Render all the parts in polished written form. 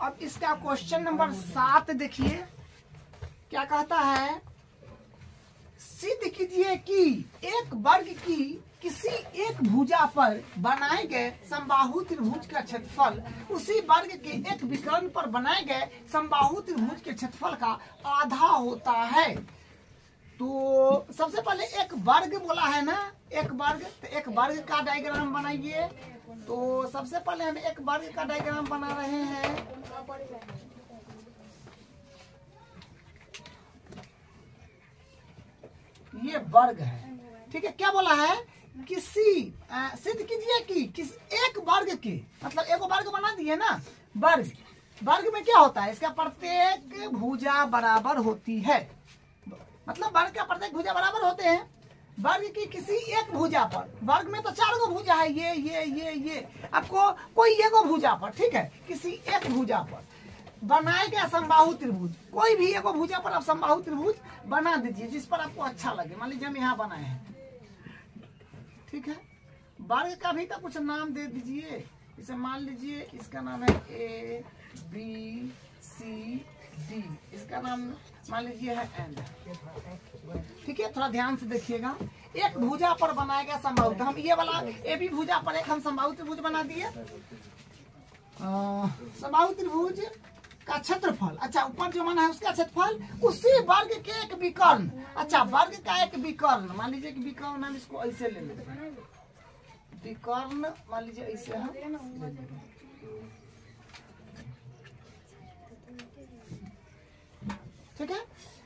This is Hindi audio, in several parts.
अब इसका क्वेश्चन नंबर 7 देखिए क्या कहता है। सिद्ध कीजिए कि एक वर्ग की किसी एक भुजा पर बनाए गए समबाहु त्रिभुज का क्षेत्रफल उसी वर्ग के एक विकर्ण पर बनाए गए समबाहु त्रिभुज के क्षेत्रफल का आधा होता है। तो सबसे पहले एक वर्ग बोला है ना, एक वर्ग, तो एक वर्ग का डायग्राम बनाइए। तो सबसे पहले हम एक वर्ग का डायग्राम बना रहे हैं। ये वर्ग है, ठीक है। क्या बोला है, किसी सिद्ध कीजिए कि किस एक वर्ग के, मतलब एक वर्ग बना दिए ना, वर्ग, वर्ग में क्या होता है, इसका प्रत्येक भुजा बराबर होती है, मतलब वर्ग का प्रत्येक भुजा बराबर होते हैं। वर्ग की किसी एक भुजा पर, वर्ग में तो 4 गो भुजा है, ये आपको कोई एगो भुजा पर, ठीक है, किसी एक भुजा पर बनाए गया समबाहु त्रिभुज, कोई भी एगो भुजा पर आप समबाहु त्रिभुज बना दीजिए जिस पर आपको अच्छा लगे। मान लीजिए हम यहाँ बनाए हैं, ठीक है। वर्ग का भी तो कुछ नाम दे दीजिए, इसे मान लीजिए इसका नाम है A B C D, इसका नाम मान लीजिए है एंड, ठीक है। थोड़ा ध्यान से देखिएगा, एक भुजा पर बनाया गया समबाहु, तो हम ये वाला AB भुजा पर एक हम समबाहु त्रिभुज बना दिए। समबाहु त्रिभुज का क्षेत्रफल, अच्छा ऊपर जो माना है उसका क्षेत्रफल उसी वर्ग के एक विकर्ण, अच्छा वर्ग का एक विकर्ण, मान लीजिए कि विकर्ण हम इसको ऐसे ले लेते हैं, विकर्ण मान लीजिए ऐसे हम ले लेंगे, ठीक है।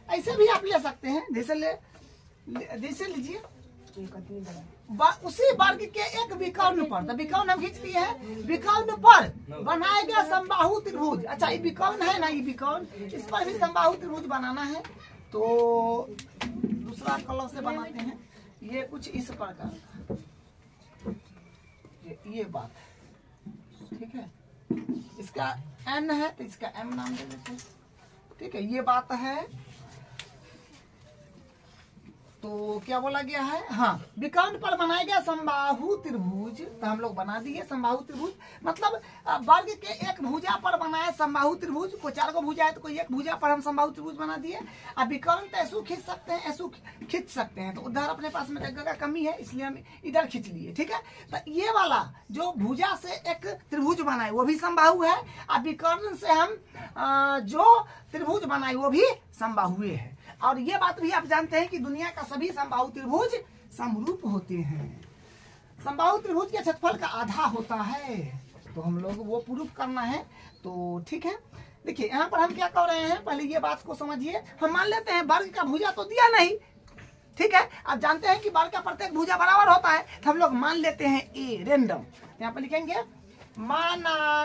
ऐसे भी आप ले सकते हैं, जैसे लीजिए उसी वर्ग के एक विकर्ण पर, तो विकर्ण हम खींच लिए हैं, विकर्ण पर बनाया गया समबाहु त्रिभुज, अच्छा ये विकर्ण है ना, ये विकर्ण, इस पर भी समबाहु त्रिभुज बनाना है। तो दूसरा कलर से बनाते हैं, ये कुछ इस प्रकार, ये बात है, ठीक है। इसका N है तो इसका M नाम दे देते हैं, ठीक है, ये बात है। तो क्या बोला गया है, हाँ विकर्ण पर बनाया गया समबाहु त्रिभुज, तो हम लोग बना दिए समबाहु त्रिभुज, मतलब वर्ग के एक भुजा पर बनाए समबाहु त्रिभुज, कोई 4 गो भुजा है तो कोई एक भुजा पर हम समबाहु त्रिभुज बना दिए। अब विकर्ण तो ऐसू खींच सकते हैं, ऐसू खींच सकते हैं, तो उधर अपने पास में जगह का कमी है इसलिए हम इधर खींच लिए, ठीक है। तो ये वाला जो भुजा से एक त्रिभुज बनाए वो भी समबाहु है, अब विकर्ण से हम जो त्रिभुज बनाए वो भी समबाहु है। और ये बात भी आप जानते हैं कि दुनिया का सभी समबाहु त्रिभुज समरूप होते हैं, समबाहु त्रिभुज के क्षेत्रफल का आधा होता है, तो हम लोग वो प्रूफ करना है। तो ठीक है, देखिए यहाँ पर हम क्या कर रहे हैं, पहले ये बात को समझिए। हम मान लेते हैं वर्ग का भुजा तो दिया नहीं, ठीक है, आप जानते हैं कि वर्ग का प्रत्येक भुजा बराबर होता है, तो हम लोग मान लेते हैं A रेंडम, यहाँ पर लिखेंगे माना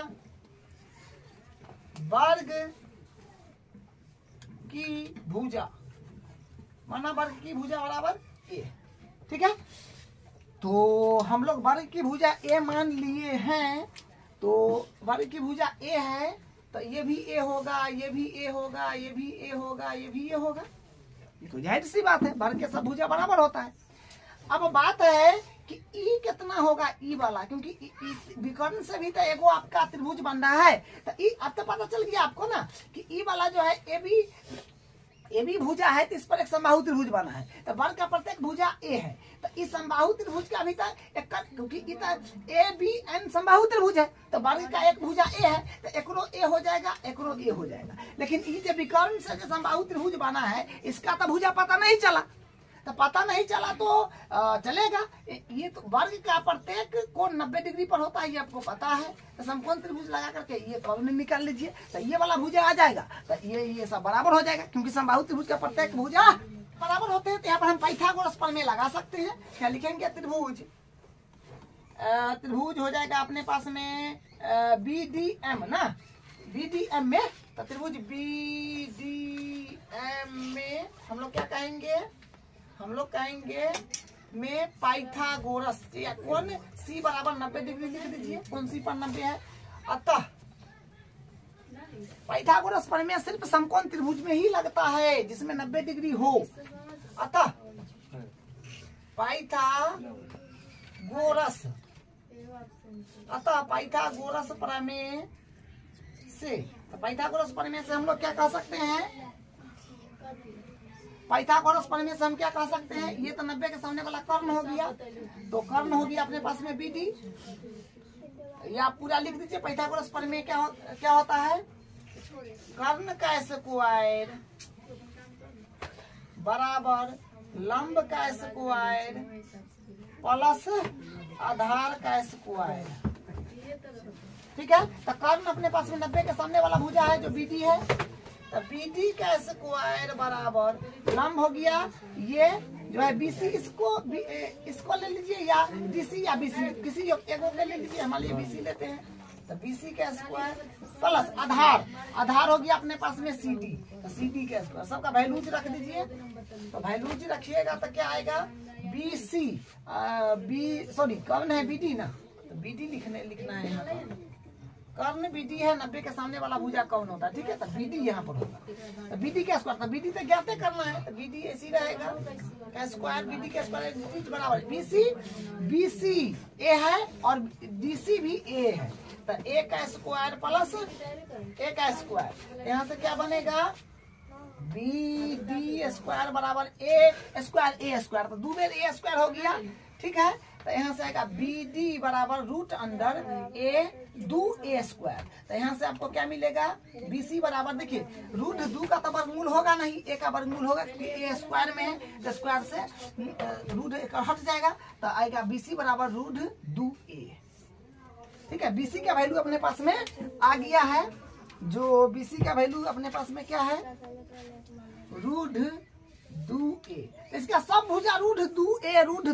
वर्ग की भुजा, माना वर्ग की भुजा बराबर A, ठीक है। तो हम लोग वर्ग की भुजा A मान लिए हैं, तो वर्ग की भुजा A है, तो ये भी A होगा, ये भी A होगा, ये भी A होगा, ये भी A होगा, ये तो जाहिर सी बात है, वर्ग के सब भुजा बराबर होता है। अब बात है कि ई कितना होगा, ई वाला, क्योंकि इस विकर्ण से भी तो एगो आपका त्रिभुज बन रहा है, तो ई अब तो पता चल गया आपको ना कि ई वाला जो है ए भी भुजा है, तो इस पर एक समबाहु त्रिभुज बना है, तो वर्ग का प्रत्येक भुजा ए है, तो इस समबाहु त्रिभुज का भी एक, क्योंकि ए बी एन समबाहु त्रिभुज है, तो वर्ग का एक भुजा ए है, तो एकरो ए हो जाएगा, एकरो ए हो जाएगा। लेकिन ये जो विकर्ण से जो समबाहु त्रिभुज बना है, इसका तो भुजा पता नहीं चला, तो पता नहीं चला तो चलेगा। ये तो वर्ग का प्रत्येक कोण 90 डिग्री पर होता है, ये आपको पता है, तो समकोण त्रिभुज लगा करके ये कोण निकाल लीजिए, तो ये वाला भुजा आ जाएगा, तो ये सब बराबर हो जाएगा, क्योंकि समबाहु त्रिभुज का प्रत्येक भुजा बराबर होते हैं। तो यहाँ पर हम पाइथागोरस प्रमेय लगा सकते हैं, क्या लिखेंगे, त्रिभुज, त्रिभुज हो जाएगा अपने पास में BDM ना, BDM में, तो त्रिभुज BDM में हम लोग क्या कहेंगे, हम लोग कहेंगे में पाइथागोरस, या कौन C बराबर 90 डिग्री लिख दीजिए, कौन C पर 90 है, अतः पाइथागोरस प्रमेय सिर्फ समकोण त्रिभुज में ही लगता है जिसमें 90 डिग्री हो, अतः पाइथागोरस प्रमेय से, तो पाइथागोरस प्रमेय से हम लोग क्या कह सकते हैं, पाइथागोरस प्रमेय से हम क्या कह सकते हैं, ये तो 90 के सामने वाला कर्ण हो गया, तो कर्ण हो गया अपने पास में BD, या पूरा लिख दीजिए। पाइथागोरस प्रमेय क्या होता है, कर्ण का स्क्वायर बराबर लंब का स्क्वायर प्लस आधार का स्क्वायर। ठीक है, तो कर्ण अपने पास में 90 के सामने वाला भुजा है जो BD है, तो BD का स्क्वायर बराबर लंब हो गया, ये जो है BC, इसको ले लीजिए, या DC या BC, किसी एक को ले लीजिए, हमारे लिए BC लेते हैं, तो BC का स्क्वायर प्लस आधार हो गया अपने पास में CD, तो CD का स्क्वायर, सबका वैल्यूज रख दीजिए, तो वैल्यूज रखिएगा तो क्या आएगा, BC कौन है BD ना, तो BD लिखना है यहाँ पर, कर्ण BD है, 90 के सामने वाला भुजा कौन होता है, ठीक है, तो BD यहाँ पर होगा, तो BD का स्क्वायर, तो BD तो ज्ञात करना है, तो BD ऐसी रहेगा का स्क्वायर, BD का स्क्वायर बराबर BC A है और DC भी A है, तो A का स्क्वायर प्लस A का स्क्वायर, यहाँ से क्या बनेगा, BD स्क्वायर बराबर A स्क्वायर, तो 2 बार A स्क्वायर हो गया, ठीक है, तो यहाँ से आएगा BD बराबर root under A 2A square, तो यहाँ से आपको क्या मिलेगा, BC बराबर, देखिए रूट 2 का तो वर्गमूल होगा नहीं, A का वर्गमूल होगा क्योंकि A स्क्वायर में है, तो स्क्वायर से रूट हट जाएगा, तो आएगा BC बराबर रूट 2A। ठीक है, BC का वैल्यू अपने पास में आ गया है, जो BC का वैल्यू अपने पास में क्या है, रूट 2A, इसका सब भुजा रूट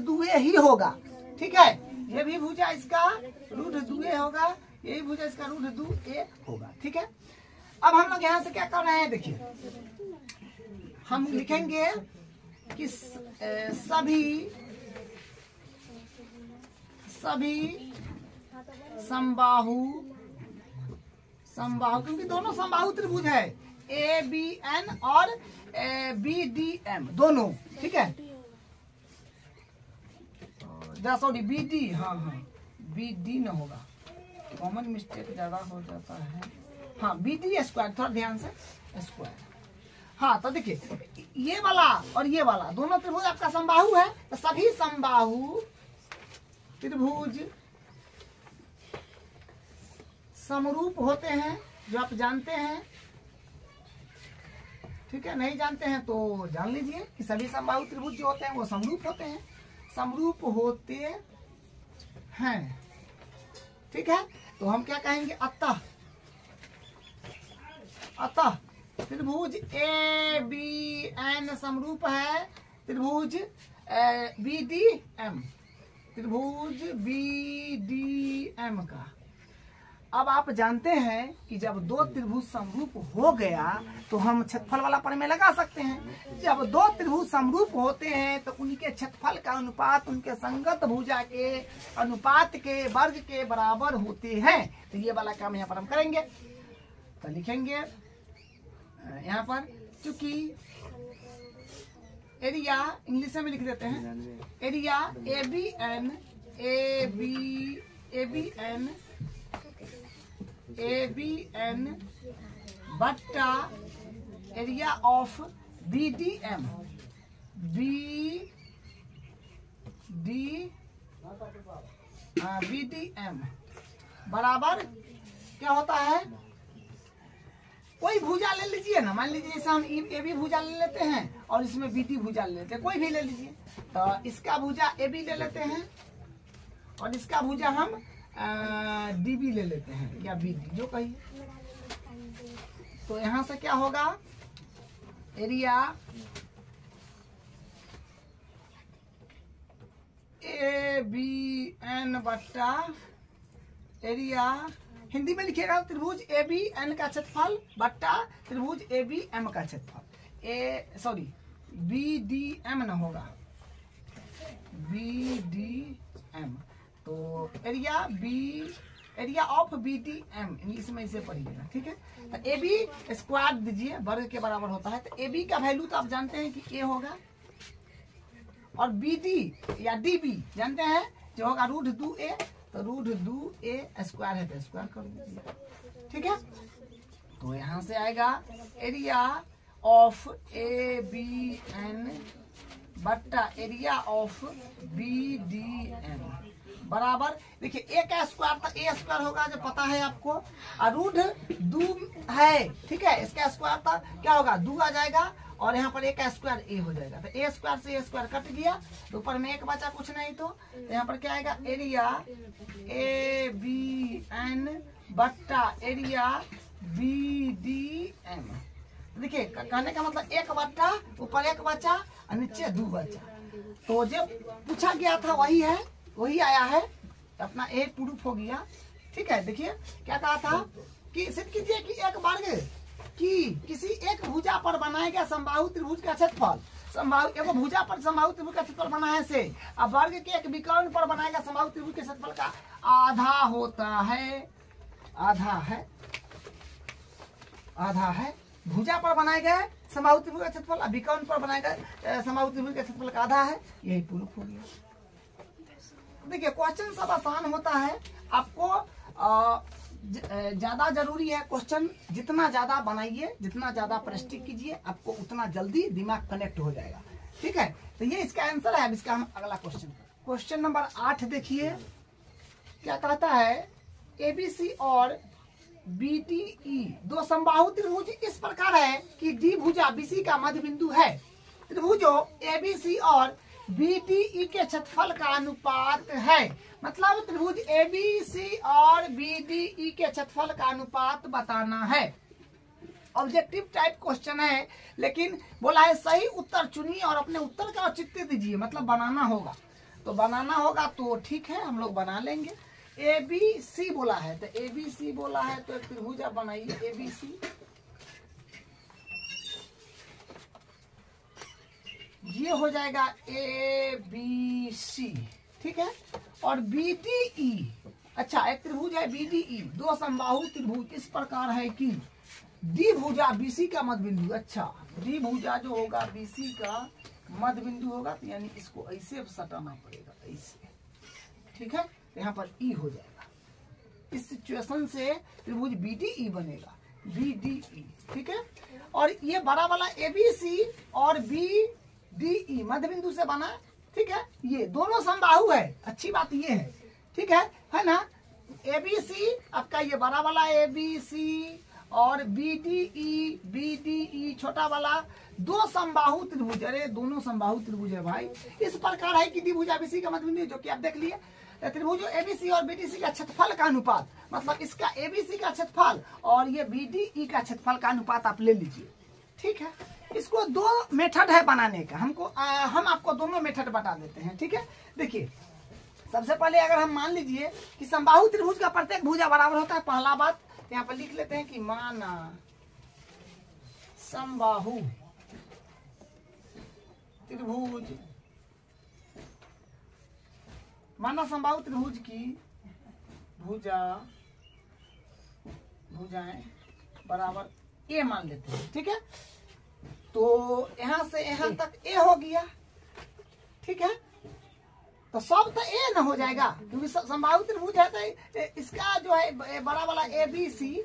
2A ही होगा, ठीक है, ये भी भुजा इसका रूट 2A होगा, यही भुजा इसका रूट 2A होगा, ठीक है। अब हम लोग यहाँ से क्या कर रहे हैं, देखिए हम लिखेंगे कि सभी समबाहु, क्योंकि दोनों समबाहु त्रिभुज है, ABN और BDM दोनों, ठीक है, सॉरी BD, हाँ BD न होगा, कॉमन मिस्टेक ज्यादा हो जाता है, हाँ BD स्क्वायर, थोड़ा ध्यान से स्क्वायर, हाँ, तो देखिए ये वाला और ये वाला दोनों त्रिभुज आपका समबाहु है, तो सभी समबाहु त्रिभुज समरूप होते हैं, जो आप जानते हैं, ठीक है, नहीं जानते हैं तो जान लीजिए कि सभी समबाहु त्रिभुज जो होते हैं वो समरूप होते हैं, ठीक है, तो हम क्या कहेंगे, अतः त्रिभुज ABN समरूप है त्रिभुज BDM का। अब आप जानते हैं कि जब दो त्रिभुज समरूप हो गया तो हम क्षेत्रफल वाला प्रमेय लगा सकते हैं। जब दो त्रिभुज समरूप होते हैं तो उनके क्षेत्रफल का अनुपात उनके संगत भुजा के अनुपात के वर्ग के बराबर होते हैं। तो ये वाला काम यहाँ पर हम करेंगे, तो लिखेंगे यहाँ पर, चूंकि एरिया इंग्लिश में लिख देते हैं, एरिया ABN बट्टा एरिया ऑफ BDM बराबर क्या होता है, कोई भुजा ले लीजिए ना, मान लीजिए जैसे हम AB भुजा ले लेते हैं और इसमें BD भुजा ले लेते हैं, कोई भी ले लीजिए। तो इसका भुजा AB ले लेते हैं और इसका भुजा हम DB ले लेते हैं या BD जो कहिए। तो यहाँ से क्या होगा, एरिया ABN बट्टा एरिया, हिंदी में लिखिएगा त्रिभुज ABN का क्षेत्रफल बट्टा त्रिभुज ABM का क्षेत्रफल, BDM न होगा, BDM। तो एरिया ऑफ BDM इंग्लिश में इसे पढ़िएगा, ठीक है। तो AB स्क्वायर दीजिए, वर्ग के बराबर होता है। तो AB का वैल्यू तो आप जानते हैं कि A होगा और BD या DB जानते हैं जो होगा √2A। तो √2A स्क्वायर है तो स्क्वायर कर दीजिए, ठीक है। तो यहाँ से आएगा area of A B N बट्टा area of B D N बराबर, देखिए ए का स्क्वायर था ए स्क्वायर होगा जो पता है आपको, रूट 2 है, ठीक है। इसका स्क्वायर था क्या होगा 2 आ जाएगा और यहाँ पर ए का स्क्वायर ए हो जाएगा, तो ए स्क्वायर से ए स्क्वायर कट गया, तो ऊपर में एक बचा कुछ नहीं, तो यहाँ पर क्या आएगा एरिया ए बी एन बट्टा एरिया बी डी एन। देखिए कहने का मतलब एक बट्टा ऊपर एक बचा और नीचे 2 बचा, तो जब पूछा गया था वही है, वही आया है, अपना एक प्रूफ हो गया, ठीक है। देखिए क्या कहा था कि सिद्ध कीजिए कि एक वर्ग की किसी एक भुजा पर बनाए गया समबाहु त्रिभुज का क्षेत्रफल, समबाहु एक भुजा पर समबाहु त्रिभुज का क्षेत्रफल बना है से, अब वर्ग के एक विकर्ण पर बनाए गया समबाहु त्रिभुज के क्षेत्रफल का आधा होता है, आधा है भुजा पर बनाए गए समबाहु त्रिभुज का क्षेत्रफल, अब विकर्ण पर बनाए गए समबाहु त्रिभुज के क्षेत्रफल का आधा है, यही प्रूफ हो गया। देखिए क्वेश्चन सब आसान होता है, आपको ज्यादा जरूरी है क्वेश्चन जितना ज्यादा बनाइए, जितना ज्यादा प्रैक्टिस कीजिए, आपको उतना जल्दी दिमाग कनेक्ट हो जाएगा, ठीक है। तो ये इसका आंसर है। अब इसका हम अगला क्वेश्चन नंबर 8 देखिए क्या कहता है, एबीसी और बीटीई दो समबाहु त्रिभुज इस प्रकार है कि डी भुजा बीसी का मध्य बिंदु है। त्रिभुजों एबीसी और बीटीई के क्षेत्रफल का अनुपात है, मतलब त्रिभुज एबीसी और बीडीई के क्षेत्रफल का अनुपात बताना है। ऑब्जेक्टिव टाइप क्वेश्चन है, लेकिन बोला है सही उत्तर चुनिए और अपने उत्तर का औचित्य दीजिए, मतलब बनाना होगा, तो बनाना होगा तो ठीक है हम लोग बना लेंगे। एबीसी बोला है, तो एबीसी बोला है तो एक त्रिभुज आप बनाइए एबीसी, ये हो जाएगा ए बी सी, ठीक है। और बीडीई, अच्छा एक त्रिभुज है बीडीई, दो समबाहु त्रिभुज इस प्रकार है कि डी भुजा बीसी का मध्य बिंदु, अच्छा डी भुजा जो होगा बीसी का मध्य बिंदु होगा, तो यानी इसको ऐसे सटाना पड़ेगा, ऐसे, ठीक है। तो यहाँ पर ई हो जाएगा, इस सिचुएशन से त्रिभुज बीडीई बनेगा, बीडीई, ठीक है। और ये बड़ा वाला एबीसी और बी डी मध्य बिंदु से बना, ठीक है। ये दोनों समबाहु है, अच्छी बात ये है, ठीक है ना। एबीसी आपका ये बड़ा वाला एबीसी और बीडीई छोटा वाला, दो समबाहु त्रिभुज, अरे दोनों समबाहु त्रिभुज है भाई, इस प्रकार है कि डी भुजा बीसी का मध्य बिंदु, जो कि आप देख लिए त्रिभुज एबीसी और बीडीसी का क्षेत्रफल का अनुपात, मतलब इसका एबीसी का क्षेत्रफल और ये बीडीई का क्षेत्रफल का अनुपात आप ले लीजिए, ठीक है। इसको दो मेथड है बनाने का, हम आपको दोनों मेथड बता देते हैं, ठीक है। देखिए सबसे पहले अगर हम मान लीजिए कि समबाहु त्रिभुज का प्रत्येक भुजा बराबर होता है, पहला बात यहाँ पर लिख लेते हैं कि माना समबाहु त्रिभुज, माना समबाहु त्रिभुज की भुजाएं बराबर ए मान लेते हैं, ठीक है। तो यहां से यहां तक ए हो गया, ठीक है। तो सब तो ए न हो जाएगा, क्योंकि समबाहु त्रिभुज है, तो इसका जो है बड़ा वाला ए बी सी,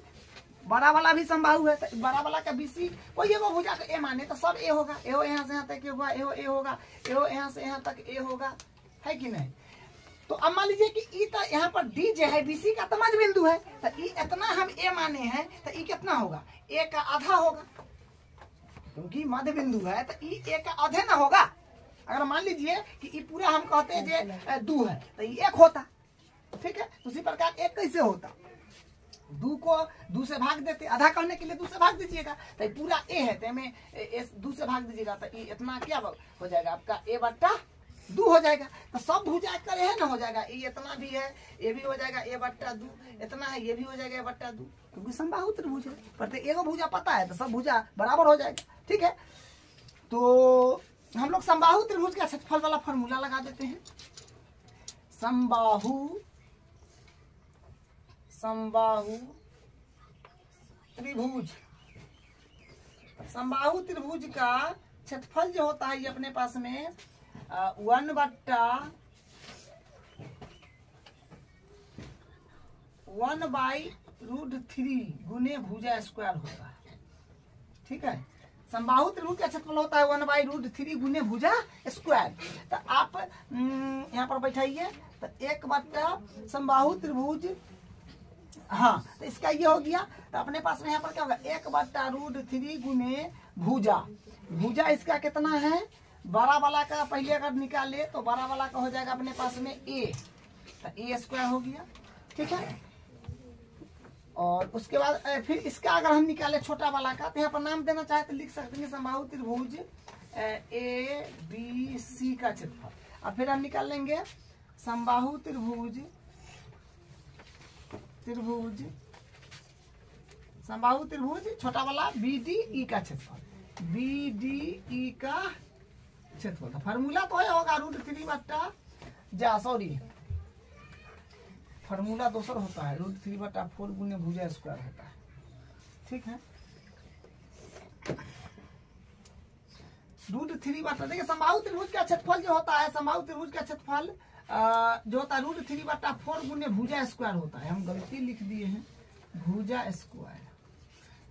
बड़ा वाला भी समबाहु है, तो बड़ा वाला का बीसी कोई एगो भुजा का ए माने तो सब ए होगा, ए यहाँ से यहाँ तक होगा, ए होगा, ए यहाँ से यहाँ तक ए होगा, है कि नहीं। तो अब मान लीजिए कि ई तो यहाँ पर डी जो है बीसी का तो मध्य बिंदु है, तो ई इतना हम ए माने हैं, तो ई कितना होगा, ए का आधा होगा, क्योंकि मध्य बिंदु है तो ई ए का आधे ना होगा। अगर मान लीजिए कि ई पूरा हम कहते हैं जे 2 है, तो ये 1 होता, ठीक है। उसी प्रकार 1 कैसे होता, 2 को 2 से भाग देते, आधा करने के लिए 2 से भाग दीजिएगा, तो पूरा ए है, तो में 2 से भाग दीजिएगा, तो ई इतना क्या हो जाएगा आपका ए बट्टा 2 हो जाएगा। तो सब भुजा करे है ना हो जाएगा, ये इतना भी है, ये भी हो जाएगा ए बट्टा 2, इतना है ये भी हो जाएगा ए बट्टा 2, क्योंकि समबाहु त्रिभुज है, प्रत्येक एगो भुजा पता है तो सब भुजा बराबर हो जाएगा, ठीक है। तो हम लोग समबाहु त्रिभुज का क्षेत्रफल वाला फॉर्मूला लगा देते हैं। समबाहु त्रिभुज, समबाहु त्रिभुज का क्षेत्रफल जो होता है ये अपने पास में 1/2 √3 गुने भुजा स्क्वायर होता है। ठीक है, समबाहु त्रिभुज का क्षेत्रफल होता है 1/√3 गुने भुजा स्क्वायर। तो आप यहाँ पर बैठाइए, तो 1/, समबाहु त्रिभुज, हाँ, तो इसका ये हो गया। तो अपने पास में यहाँ पर क्या होगा, 1/√3 गुने भुजा। भुजा इसका कितना है, बड़ा वाला का पहले अगर निकाले तो बड़ा वाला का हो जाएगा अपने पास में a, तो a² हो गया। ठीक है, और उसके बाद फिर इसका अगर हम निकाले छोटा वाला का, तो यहाँ पर नाम देना चाहे तो लिख सकते हैं समबाहु त्रिभुज ABC का क्षेत्रफल। अब फिर हम निकाल लेंगे समबाहु त्रिभुज समबाहु त्रिभुज छोटा वाला BDE का क्षेत्रफल, BDE का क्षेत्रफल। फार्मूला तो है होगा √3 सॉरी, फार्मूला दूसरा होता है, √3/4 गुने भुजा स्क्वायर होता है। ठीक है, √3 देखिए समबाहु त्रिभुज का क्षेत्रफल जो होता है, समबाहु त्रिभुज का क्षेत्रफल जो होता है √3/4 गुने भुजा स्क्वायर होता है। हम गलती लिख दिए हैं, भुजा स्क्वायर।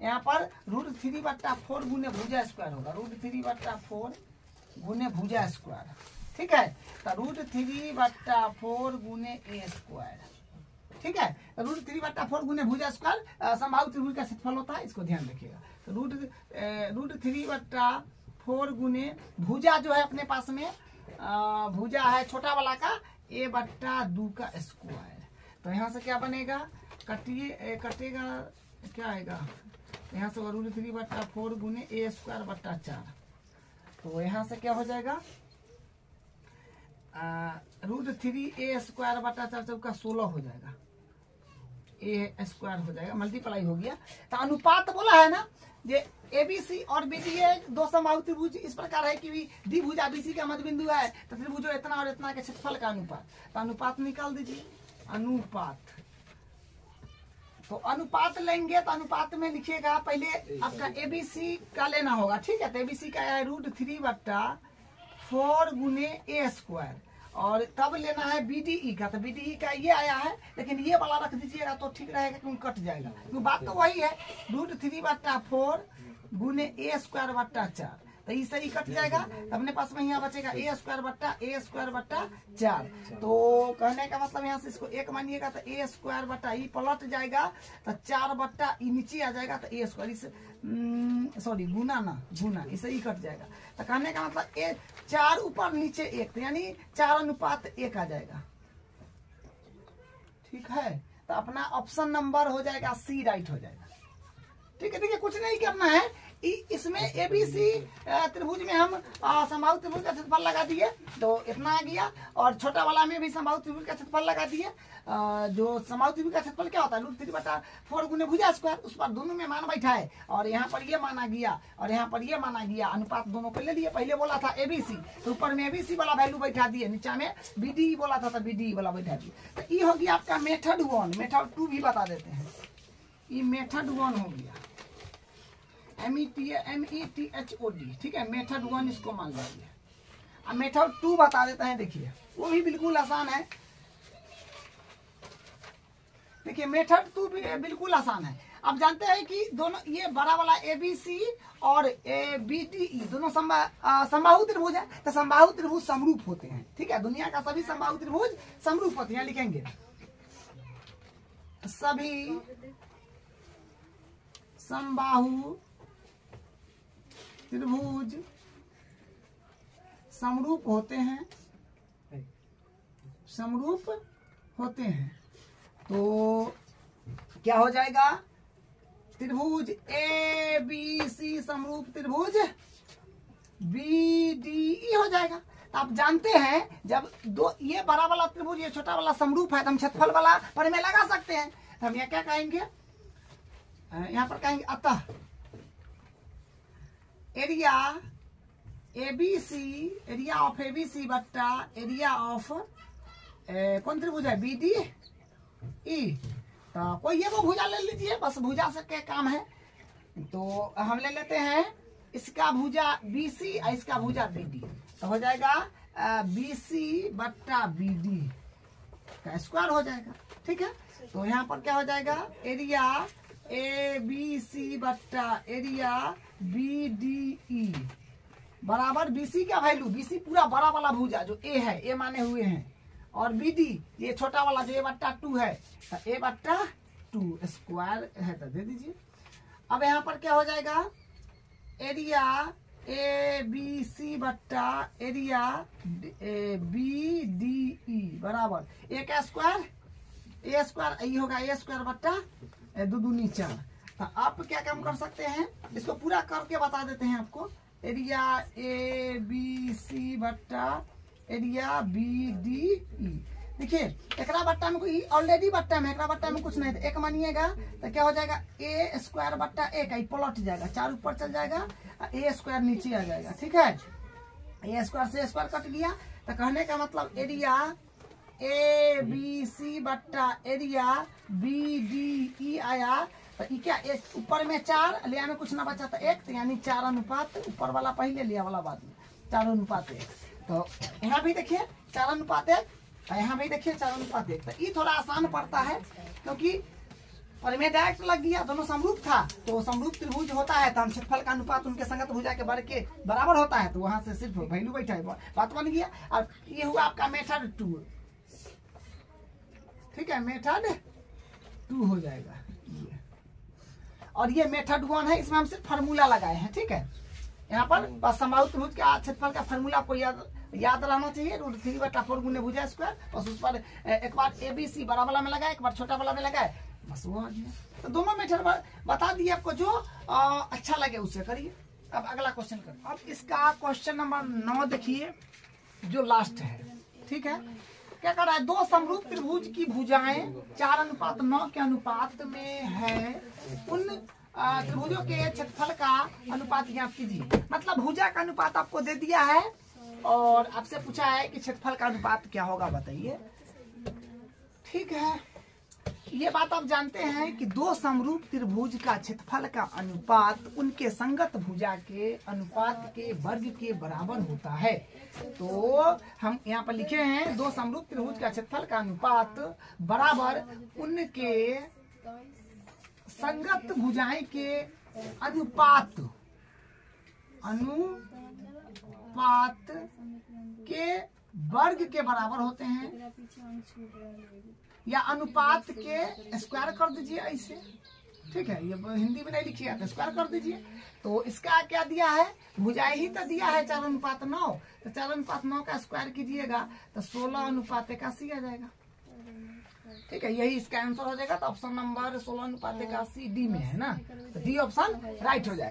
यहाँ पर √3/4 गुने भुजा स्क्वायर होगा, √3/4 गुने भुजा स्क्वायर। ठीक है, तो √3/4 गुने a²। ठीक है, तो √3/4 गुने भुजा स्क्वायर समबाहु त्रिभुज का क्षेत्रफल होता है, इसको ध्यान रखिएगा। तो √3/4 गुने भुजा जो है अपने पास में भुजा है छोटा वाला का a/2 का स्क्वायर। तो यहाँ से क्या बनेगा, कटेगा क्या आएगा, यहाँ से √3/4 गुने a²/4। तो यहाँ से क्या हो जाएगा, √3a² का 16 हो जाएगा, a² हो जाएगा, मल्टीप्लाई हो गया। तो अनुपात बोला है ना, ये ABC और BDA दो समबाहु त्रिभुज इस प्रकार है कि D भुजा BC का मध्य बिंदु है, तो त्रिभुज इतना और इतना के क्षेत्रफल का अनुपात। तो अनुपात निकाल दीजिए, अनुपात। तो अनुपात लेंगे तो अनुपात में लिखिएगा, पहले आपका ABC का लेना होगा। ठीक है, तो ABC का है √3/4 गुने a², और तब लेना है BDE का। तो BDE का ये आया है, लेकिन ये वाला रख दीजिएगा तो ठीक रहेगा, क्योंकि कट जाएगा, क्योंकि बात तो वही है, √3/4 गुने a²/4। तो इस सही कट जाएगा, तो अपने पास में यहाँ बचेगा a²/4। तो कहने का मतलब यहाँ से इसको 1 मानिएगा तो a² पलट जाएगा, तो 4 नीचे आ जाएगा, तो a², सॉरी गुना इसे ही कट जाएगा। तो कहने का मतलब 4 ऊपर नीचे 1, तो यानी 4:1 आ जाएगा। ठीक है, तो अपना ऑप्शन नंबर हो जाएगा C राइट हो जाएगा। ठीक है, देखिए कुछ नहीं करना है, इसमें ABC त्रिभुज में हम समबाहु त्रिभुज का क्षेत्रफल लगा दिए, तो इतना आ गया। और छोटा वाला में भी समबाहु त्रिभुज का क्षेत्रफल लगा दिए। जो समबाहु त्रिभुज का क्षेत्रफल क्या होता है, √3/4 गुने भुजा स्क्वायर, उस पर दोनों में मान बैठा है, और यहाँ पर ये माना गया और यहाँ पर ये माना गया, अनुपात दोनों को ले लिए। पहले बोला था ABC, तो ऊपर में ABC वाला वैल्यू बैठा दिए, नीचा में BDE बोला था तो BDE वाला बैठा दिए। तो ये हो गया आपका मेथड 1। मेथड 2 भी बता देते हैं, ये मेथड 1 हो गया, METHOD। ठीक है, मेथड 1 इसको मान लीजिए। अब मेथड 2 बता देते हैं, देखिए वो भी बिल्कुल आसान है। देखिए मेथड 2 भी बिल्कुल आसान है। अब जानते हैं कि दोनों ये बड़ा वाला ABC और BDE दोनों समबाहु त्रिभुज है, तो समबाहु त्रिभुज समरूप होते हैं। ठीक है, दुनिया का सभी समबाहु त्रिभुज समरूप होते हैं, लिखेंगे सभी समबाहु त्रिभुज समरूप होते हैं, समरूप होते हैं। तो क्या हो जाएगा, त्रिभुज ABC समरूप त्रिभुज BDE हो जाएगा। तो आप जानते हैं जब दो ये बड़ा वाला त्रिभुज ये छोटा वाला समरूप है, तो हम क्षेत्रफल वाला पर में लगा सकते हैं। तो हम यहाँ क्या कहेंगे, यहाँ पर कहेंगे अतः area ABC, area of ABC बट्टा एरिया ऑफ कौन त्रिभुज है, BDE। तो कोई ये वो भुजा ले लीजिए, बस भुजा से क्या काम है। तो हम ले लेते हैं इसका भुजा BC और इसका भुजा BD, तो हो जाएगा BC बट्टा BD का स्क्वायर हो जाएगा। ठीक है, तो यहाँ पर क्या हो जाएगा, एरिया ABC बट्टा एरिया BDE बराबर BC का वैल्यू, BC पूरा बड़ा वाला भुजा जो A है, A माने हुए हैं, और BD ये छोटा वाला जो A बट्टा 2 है, तो A बट्टा 2 स्क्वायर है तो दे दीजिए। अब यहाँ पर क्या हो जाएगा, एरिया ABC बट्टा एरिया BDE बराबर A का स्क्वायर A स्क्वायर, ये होगा A स्क्वायर बट्टा 2 दूनी 4। तो आप क्या काम कर सकते हैं, इसको पूरा करके बता देते हैं आपको। एरिया ABC बट्टा एरिया BDE, देखिए एकरा बट्टा में कोई ऑलरेडी बट्टा में, एकरा बट्टा में कुछ नहीं, तो एक मानिएगा तो क्या हो जाएगा, A स्क्वायर बट्टा एक पलट जाएगा, 4 ऊपर चल जाएगा, A स्क्वायर नीचे आ जाएगा। ठीक है, A स्क्वायर से स्क्वायर कट गया, तो कहने का मतलब एरिया ABC बट्टा एरिया BDE आया। तो ये क्या, एक ऊपर में 4 लिया में कुछ ना बचा था 1, तो यानी 4 अनुपात ऊपर वाला पहले लिया वाला बाद में 4 अनुपात 1। तो यहाँ भी देखिए 4 अनुपात 1, यहाँ भी देखिए 4 अनुपात 1। तो ये थोड़ा आसान पड़ता है क्योंकि और में डायरेक्ट लग गया, दोनों समरूप था, तो समरूप त्रिभुज होता है तो हम क्षेत्रफल का अनुपात उनके संगत भुजा के वर्ग के बराबर होता है, तो वहां से सिर्फ वैल्यू बैठा है, बात बन गया। और ये हुआ आपका मेथड 2, ठीक है, मेथड 2 हो जाएगा ये। और ये मेथड 1 है, इसमें हम सिर्फ फार्मूला लगाए हैं। ठीक है, यहाँ पर बस समबाहु त्रिभुज के क्षेत्रफल का फार्मूला आपको याद रहना चाहिए, √3/4 गुने भुजा स्क्वायर, बस उस पर एक बार ABC बड़ा वाला में लगाए, एक बार छोटा वाला में लगाए, बस वो आ गया। तो दोनों मेथड बता दिए आपको, जो अच्छा लगे उससे करिए। अब अगला क्वेश्चन करें। अब इसका क्वेश्चन नंबर 9 देखिए, जो लास्ट है। ठीक है, क्या कर रहा है, 2 समरूप त्रिभुज की भुजाएं 4:9 के अनुपात में है, उन त्रिभुजों के क्षेत्रफल का अनुपात ज्ञात कीजिए। मतलब भुजा का अनुपात आपको दे दिया है और आपसे पूछा है कि क्षेत्रफल का अनुपात क्या होगा, बताइए। ठीक है, ये बात आप जानते हैं कि 2 समरूप त्रिभुज का क्षेत्रफल का अनुपात उनके संगत भुजा के अनुपात के वर्ग के बराबर होता है। तो हम यहाँ पर लिखे हैं 2 समरूप त्रिभुज का क्षेत्रफल का अनुपात बराबर उनके संगत भुजाएं के अनुपात के वर्ग के बराबर होते हैं, या अनुपात के स्क्वायर कर दीजिए ऐसे। ठीक है, ये हिंदी में नहीं लिखिए तो स्क्वायर कर दीजिए। तो इसका क्या दिया है, भुजाएं ही तो दिया है 4:9, तो 4:9 का स्क्वायर कीजिएगा तो 16:81 आ जाएगा। ठीक है, यही इसका आंसर हो जाएगा। तो ऑप्शन नंबर 16:81 डी में है ना, तो डी ऑप्शन राइट हो जाएगा।